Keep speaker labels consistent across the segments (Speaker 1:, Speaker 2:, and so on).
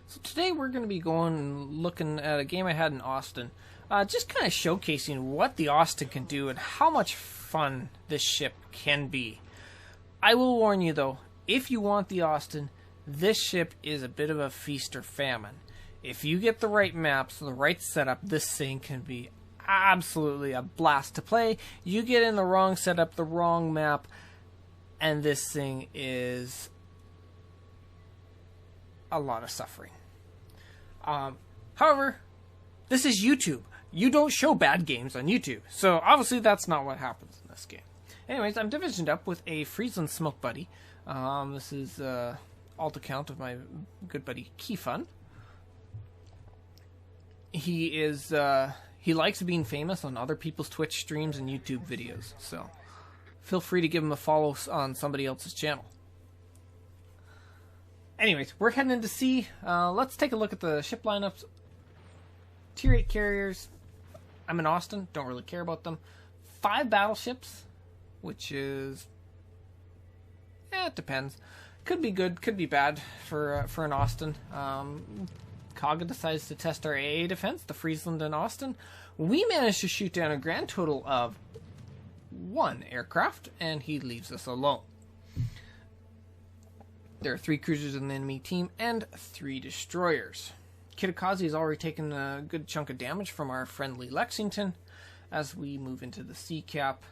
Speaker 1: So today we're going to be going and looking at a game I had in Austin. Just kind of showcasing what the Austin can do and how much fun this ship can be. I will warn you though, if you want the Austin, this ship is a bit of a feast or famine. If you get the right maps, the right setup, this thing can be absolutely a blast to play. You get in the wrong setup, the wrong map, and this thing is a lot of suffering. However, this is YouTube. You don't show bad games on YouTube, so obviously that's not what happens in this game. Anyways, I'm divisioned up with a Friesland Smoke Buddy. This is alt account of my good buddy Keyfun. He likes being famous on other people's Twitch streams and YouTube videos, so feel free to give him a follow on somebody else's channel. Anyways, we're heading into sea. Let's take a look at the ship lineups. Tier 8 carriers. I'm in Austin. Don't really care about them. 5 battleships, which is... it depends. Could be good, could be bad for an Austin. Kaga decides to test our AA defense, the Friesland and Austin. We managed to shoot down a grand total of 1 aircraft, and he leaves us alone. There are 3 cruisers in the enemy team and 3 destroyers. Kitakaze has already taken a good chunk of damage from our friendly Lexington as we move into the sea cap.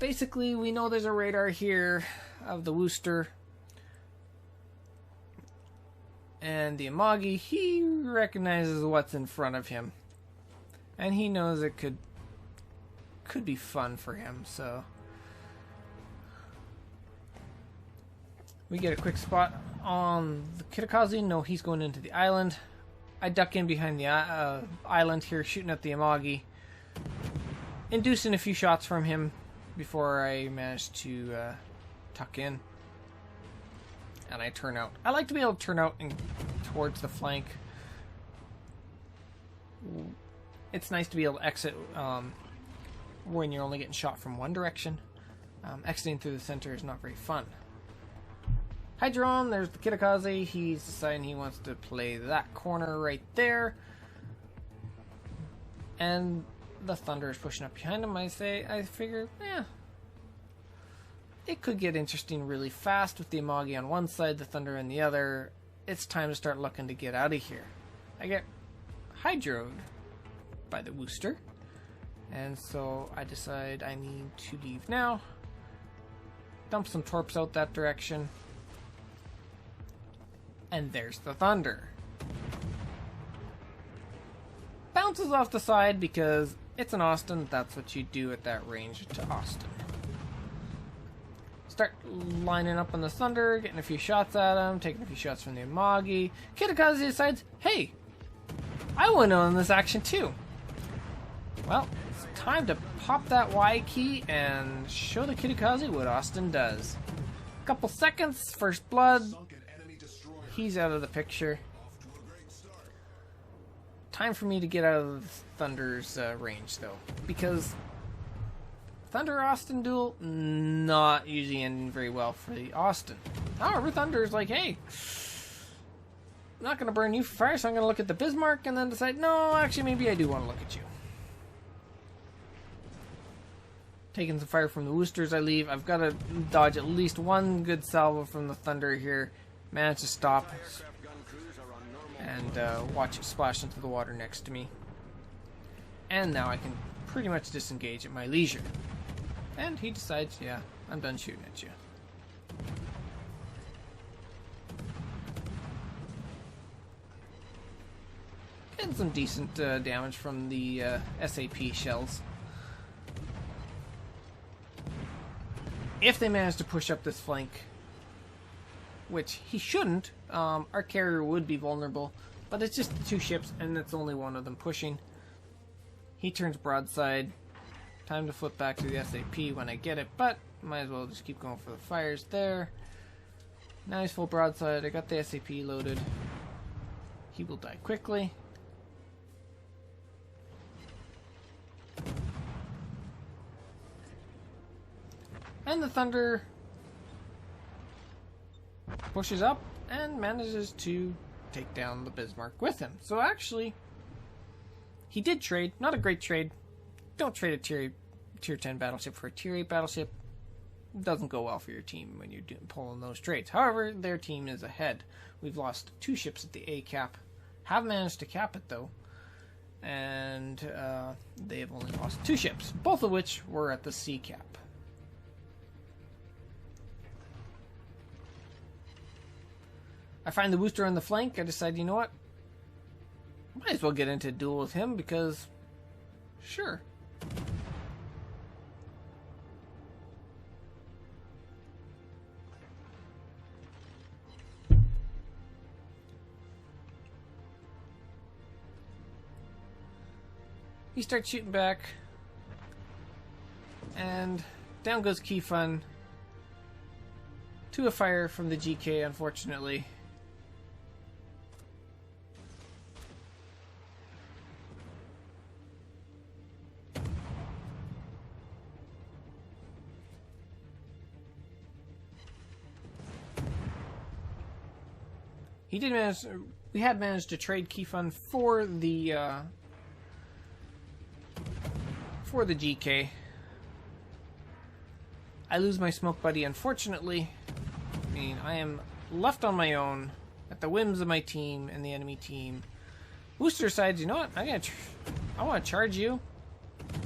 Speaker 1: Basically, we know there's a radar here of the Worcester. And the Amagi, he recognizes what's in front of him. And he knows it could be fun for him, so... we get a quick spot on the Kitakaze. No, he's going into the island. I duck in behind the island here, shooting at the Amagi. Inducing a few shots from him before I manage to tuck in. And I turn out. I like to be able to turn out towards the flank. It's nice to be able to exit when you're only getting shot from one direction. Exiting through the center is not very fun. Hydron, there's the Kitakaze. He's deciding he wants to play that corner right there. And the Thunder is pushing up behind him. I figure, it could get interesting really fast with the Amagi on one side, the Thunder on the other. It's time to start looking to get out of here. I get hydroed by the Worcester. And so I decide I need to leave now. Dump some torps out that direction. And there's the Thunder. Bounces off the side because it's an Austin. That's what you do at that range to Austin. Start lining up on the Thunder, getting a few shots at him, taking a few shots from the Amagi. Kitakaze decides, hey, I want in on this action too. Well, it's time to pop that Y key and show the Kitakaze what Austin does. Couple seconds, first blood. He's out of the picture. Time for me to get out of the Thunder's range, though. Because Thunder-Austin duel, not usually ending very well for the Austin. However, Thunder's like, hey, I'm not going to burn you for fire, so I'm going to look at the Bismarck and then decide, no, actually, maybe I do want to look at you. Taking some fire from the Worcesters, I leave. I've got to dodge at least one good salvo from the Thunder here. Manage to stop and watch it splash into the water next to me. And now I can pretty much disengage at my leisure. And he decides, yeah, I'm done shooting at you. And some decent damage from the SAP shells. If they manage to push up this flank, which he shouldn't, our carrier would be vulnerable, but it's just the 2 ships and it's only one of them pushing. He turns broadside. Time to flip back to the SAP when I get it, but might as well just keep going for the fires there. Now he's full broadside. I got the SAP loaded. He will die quickly. And the Thunder pushes up and manages to take down the Bismarck with him. So actually, he did trade. Not a great trade. Don't trade a tier 10 battleship for a tier 8 battleship. It doesn't go well for your team when you're pulling those trades. However, their team is ahead. We've lost 2 ships at the A cap. Have managed to cap it though. And they have only lost 2 ships, both of which were at the C cap. I find the booster on the flank. I decide, you know what? Might as well get into a duel with him because, sure. He starts shooting back, and down goes Key Fun to a fire from the GK, unfortunately. He did manage. We had managed to trade Key Fun for the GK. I lose my smoke buddy, unfortunately. I mean, I am left on my own at the whims of my team and the enemy team. Booster decides, you know what? I want to charge you.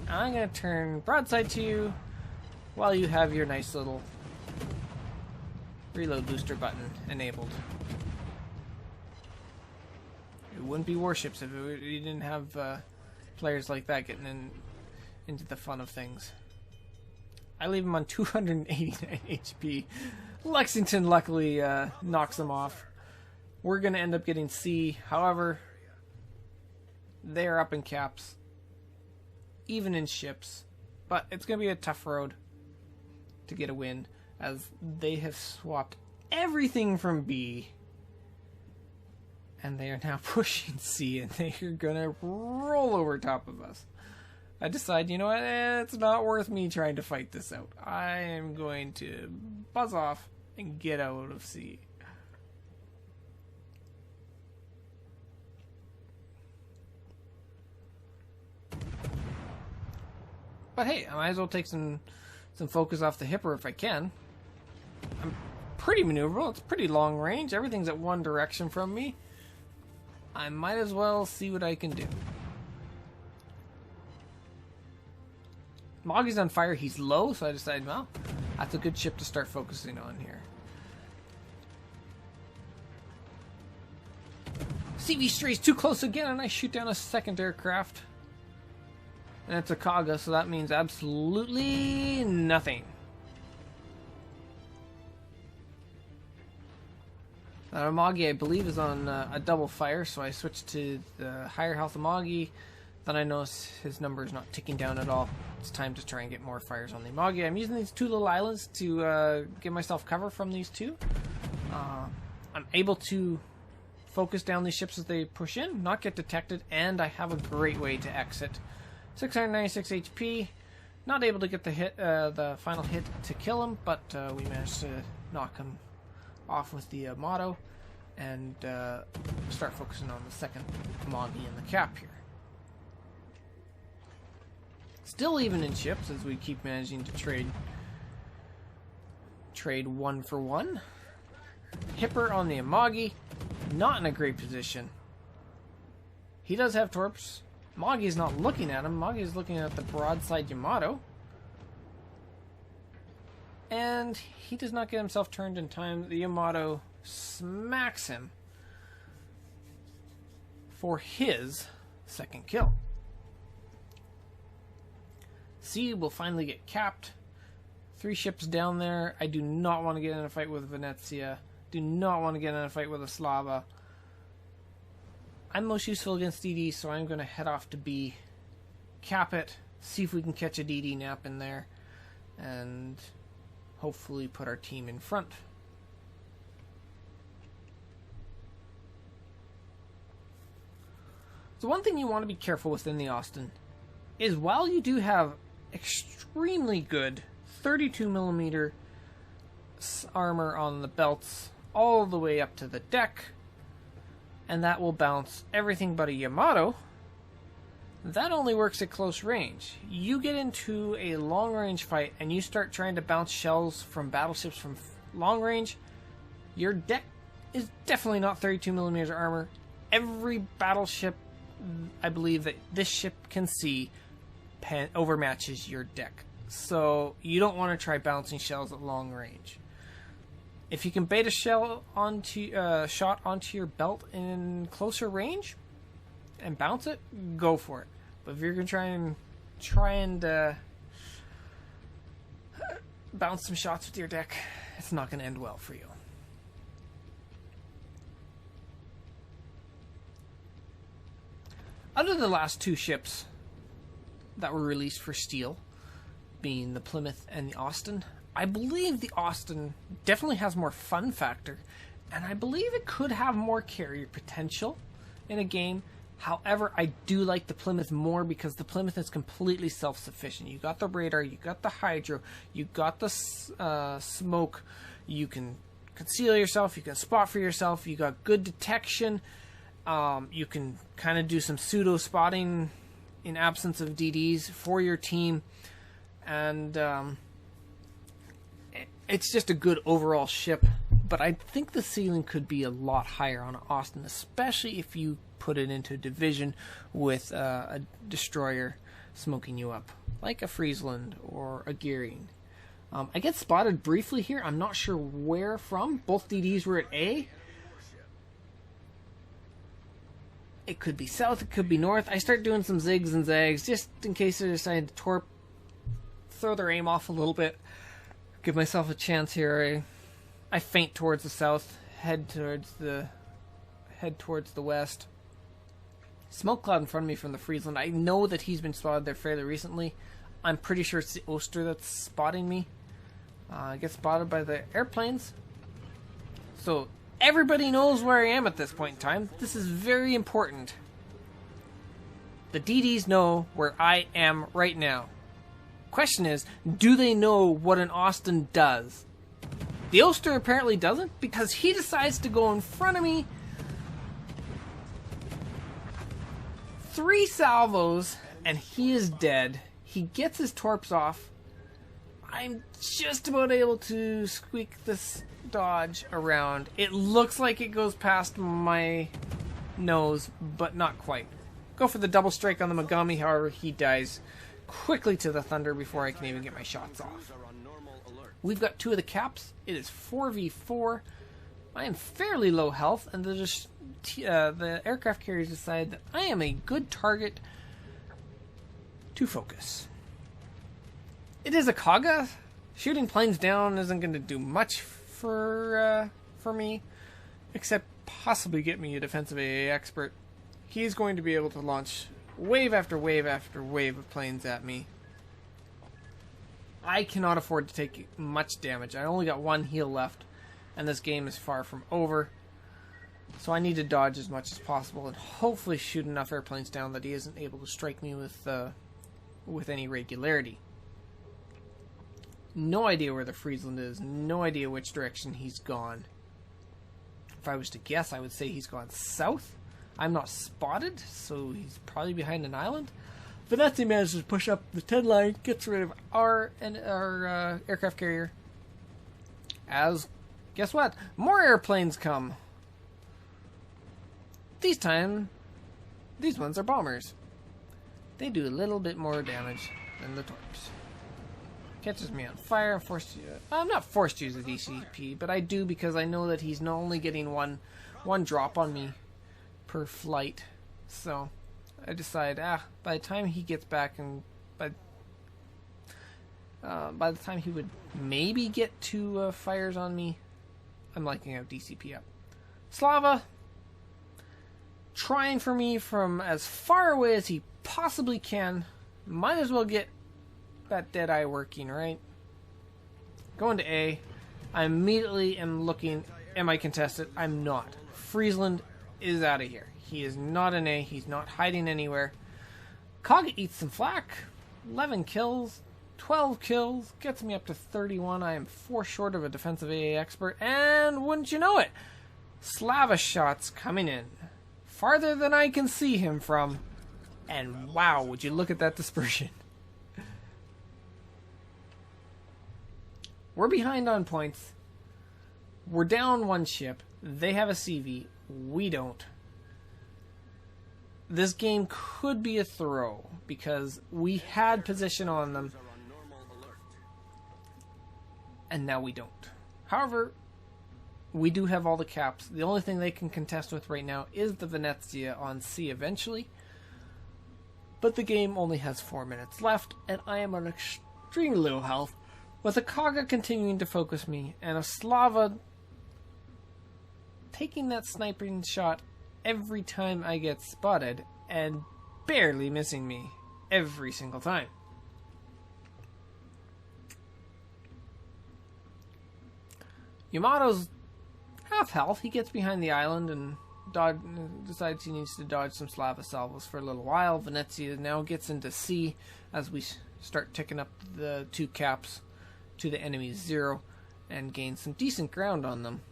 Speaker 1: I'm gonna turn broadside to you while you have your nice little reload booster button enabled. It wouldn't be warships if you didn't have players like that getting into the fun of things. I leave him on 289 HP. Lexington luckily knocks him off. We're going to end up getting C. However, they are up in caps, even in ships. But it's going to be a tough road to get a win, as they have swapped everything from B. And they are now pushing C, and they are going to roll over top of us. I decide, you know what, it's not worth me trying to fight this out. I am going to buzz off and get out of C. But hey, I might as well take some focus off the hipper if I can. I'm pretty maneuverable. It's pretty long range. Everything's at one direction from me. I might as well see what I can do. Moggy's on fire. He's low, so I decided, well, that's a good ship to start focusing on here. CV strays too close again, and I shoot down a second aircraft. And it's a Kaga, so that means absolutely nothing. Amagi, I believe, is on a double fire, so I switched to the higher health Amagi. Then I notice his number is not ticking down at all. It's time to try and get more fires on the Amagi. I'm using these 2 little islands to give myself cover from these 2. I'm able to focus down these ships as they push in, not get detected, and I have a great way to exit. 696 HP. Not able to get the hit, the final hit to kill him, but we managed to knock him off with the motto and start focusing on the second Amagi in the cap here. Still even in ships as we keep managing to trade 1 for 1. Hipper on the Amagi, not in a great position. He does have torps. Amagi's not looking at him. Amagi's looking at the broadside Yamato. And he does not get himself turned in time. The Yamato smacks him for his second kill. C will finally get capped. 3 ships down there. I do not want to get in a fight with Venezia. Do not want to get in a fight with a Slava. I'm most useful against DD, so I'm going to head off to B. Cap it. See if we can catch a DD nap in there. And hopefully put our team in front. So one thing you want to be careful with in the Austin is while you do have extremely good 32mm armor on the belts all the way up to the deck, and that will bounce everything but a Yamato. That only works at close range. You get into a long range fight and you start trying to bounce shells from battleships from long range, your deck is definitely not 32mm armor. Every battleship, I believe, that this ship can see overmatches your deck. So you don't want to try bouncing shells at long range. If you can bait a shell onto shot onto your belt in closer range and bounce it, go for it. But if you're gonna try and bounce some shots with your deck, it's not gonna end well for you. Out of the last two ships that were released for steel, being the Plymouth and the Austin, I believe the Austin definitely has more fun factor, and I believe it could have more carrier potential in a game. However, I do like the Plymouth more because the Plymouth is completely self-sufficient. You got the radar, you got the hydro, you got the smoke, you can conceal yourself, you can spot for yourself, you got good detection, you can kind of do some pseudo spotting in absence of DDs for your team, and it's just a good overall ship. But I think the ceiling could be a lot higher on Austin, especially if you put it into a division with a destroyer smoking you up, like a Friesland or a Gearing. I get spotted briefly here. I'm not sure where from. Both DDs were at A. It could be south, it could be north. I start doing some zigs and zags just in case they decide to throw their aim off a little bit. Give myself a chance here. I feint towards the south, head towards the west. Smoke cloud in front of me from the Friesland. I know that he's been spotted there fairly recently. I'm pretty sure it's the Oster that's spotting me. I get spotted by the airplanes. So everybody knows where I am at this point in time. This is very important. The DDs know where I am right now. Question is, do they know what an Austin does? The Oster apparently doesn't, because he decides to go in front of me. 3 salvos, and he is dead. He gets his torps off. I'm just about able to squeak this dodge around. It looks like it goes past my nose, but not quite. Go for the double strike on the Megami, however, he dies quickly to the Thunder before I can even get my shots off. We've got 2 of the caps. It is 4v4. I am fairly low health, and the aircraft carriers decide that I am a good target to focus. It is a Kaga. Shooting planes down isn't going to do much for me, except possibly get me a defensive AA expert. He's going to be able to launch wave after wave after wave of planes at me. I cannot afford to take much damage. I only got 1 heal left, and this game is far from over. So I need to dodge as much as possible and hopefully shoot enough airplanes down that he isn't able to strike me with any regularity. No idea where the Friesland is. No idea which direction he's gone. If I was to guess, I would say he's gone south. I'm not spotted, so he's probably behind an island. Venezia manages to push up the 10 line, gets rid of our aircraft carrier. As, guess what? More airplanes come. This time, these ones are bombers. They do a little bit more damage than the torps. Catches me on fire. I'm not forced to use a DCP, but I do because I know that he's not only getting one drop on me per flight. So I decide, by the time he gets back and by the time he would maybe get 2 fires on me, I'm liking out DCP up. Slava trying for me from as far away as he possibly can. Might as well get that dead eye working, right? Going to A. I immediately am looking, am I contested? I'm not. Friesland is out of here. He is not an A. He's not hiding anywhere. Kaga eats some flak. 11 kills. 12 kills, gets me up to 31. I am 4 short of a defensive AA expert, and wouldn't you know it, Slava shots coming in. Farther than I can see him from. And wow, would you look at that dispersion. We're behind on points. We're down 1 ship. They have a CV. We don't. This game could be a throw because we had position on them. And now we don't. However, we do have all the caps. The only thing they can contest with right now is the Venezia on sea eventually. But the game only has 4 minutes left, and I am on extremely low health, with a Kaga continuing to focus me, and a Slava taking that sniping shot every time I get spotted, and barely missing me every single time. Yamato's half health. He gets behind the island and decides he needs to dodge some Slava salvos for a little while. Venezia now gets into sea as we start ticking up the 2 caps to the enemy's 0 and gain some decent ground on them.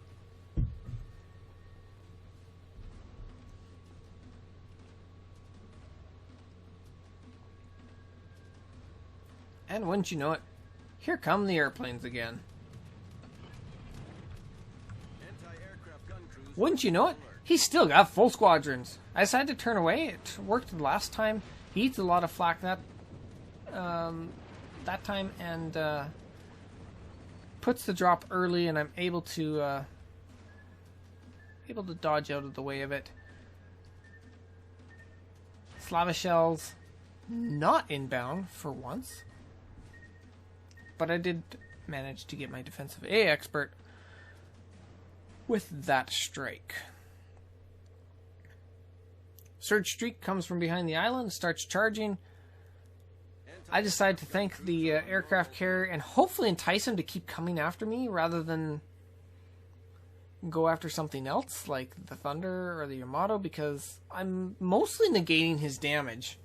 Speaker 1: And wouldn't you know it, here come the airplanes again. Wouldn't you know it, he's still got full squadrons. I decided to turn away. It worked the last time. He eats a lot of flak that time, and puts the drop early, and I'm able to dodge out of the way of it. Slava shells not inbound for once, but I did manage to get my defensive A expert with that strike. Surge Streak comes from behind the island, starts charging. I decide to thank the aircraft carrier and hopefully entice him to keep coming after me rather than go after something else like the Thunder or the Yamato, because I'm mostly negating his damage.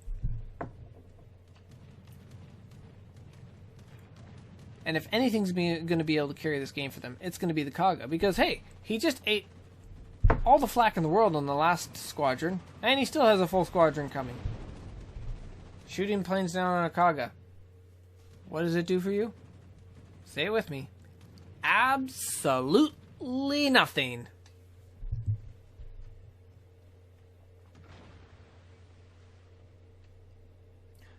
Speaker 1: And if anything's going to be able to carry this game for them, it's going to be the Kaga. Because, hey, he just ate all the flak in the world on the last squadron, and he still has a full squadron coming. Shooting planes down on a Kaga. What does it do for you? Say it with me. Absolutely nothing.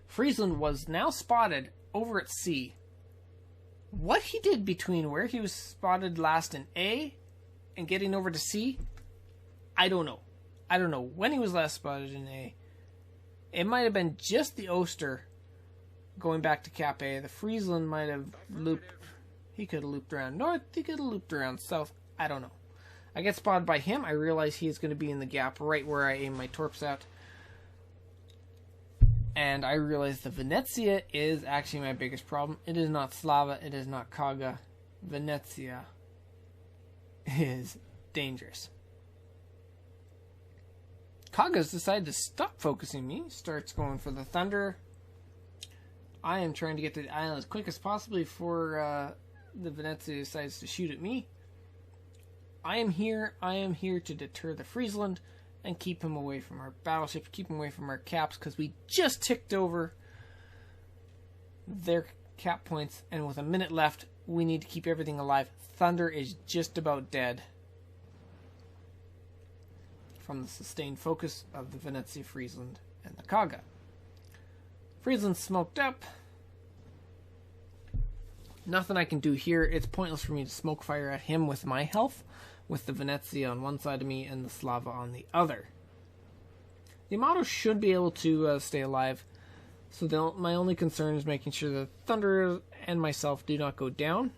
Speaker 1: Friesland was now spotted over at sea. What he did between where he was spotted last in A and getting over to C, I don't know. I don't know when he was last spotted in A. It might have been just the Oster going back to Cap A. The Friesland might have looped. He could have looped around north. He could have looped around south. I don't know. I get spotted by him. I realize he is going to be in the gap right where I aim my torps at. And I realize the Venezia is actually my biggest problem. It is not Slava. It is not Kaga. Venezia is dangerous. Kaga's decided to stop focusing me. Starts going for the Thunder. I am trying to get to the island as quick as possible before the Venezia decides to shoot at me. I am here to deter the Friesland and keep him away from our battleships, keep him away from our caps, because we just ticked over their cap points, and with a minute left, we need to keep everything alive. Thunder is just about dead from the sustained focus of the Venezia, Friesland, and the Kaga. Friesland smoked up. Nothing I can do here. It's pointless for me to smoke fire at him with my health, with the Venezia on one side of me and the Slava on the other. The Yamato should be able to stay alive, so my only concern is making sure the Thunder and myself do not go down.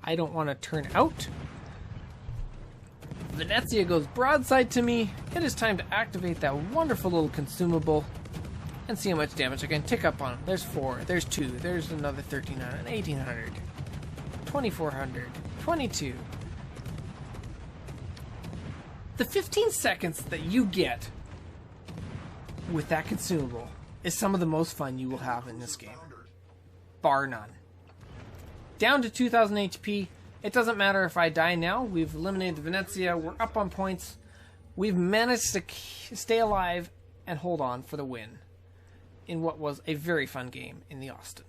Speaker 1: I don't want to turn out. Venezia goes broadside to me. It is time to activate that wonderful little consumable and see how much damage I can tick up on him. There's 4, there's 2, there's another 1300, 1800, 2400, 22. The 15 seconds that you get with that consumable is some of the most fun you will have in this game. bar none. Down to 2,000 HP. It doesn't matter if I die now. We've eliminated the Venezia. We're up on points. We've managed to stay alive and hold on for the win in what was a very fun game in the Austin.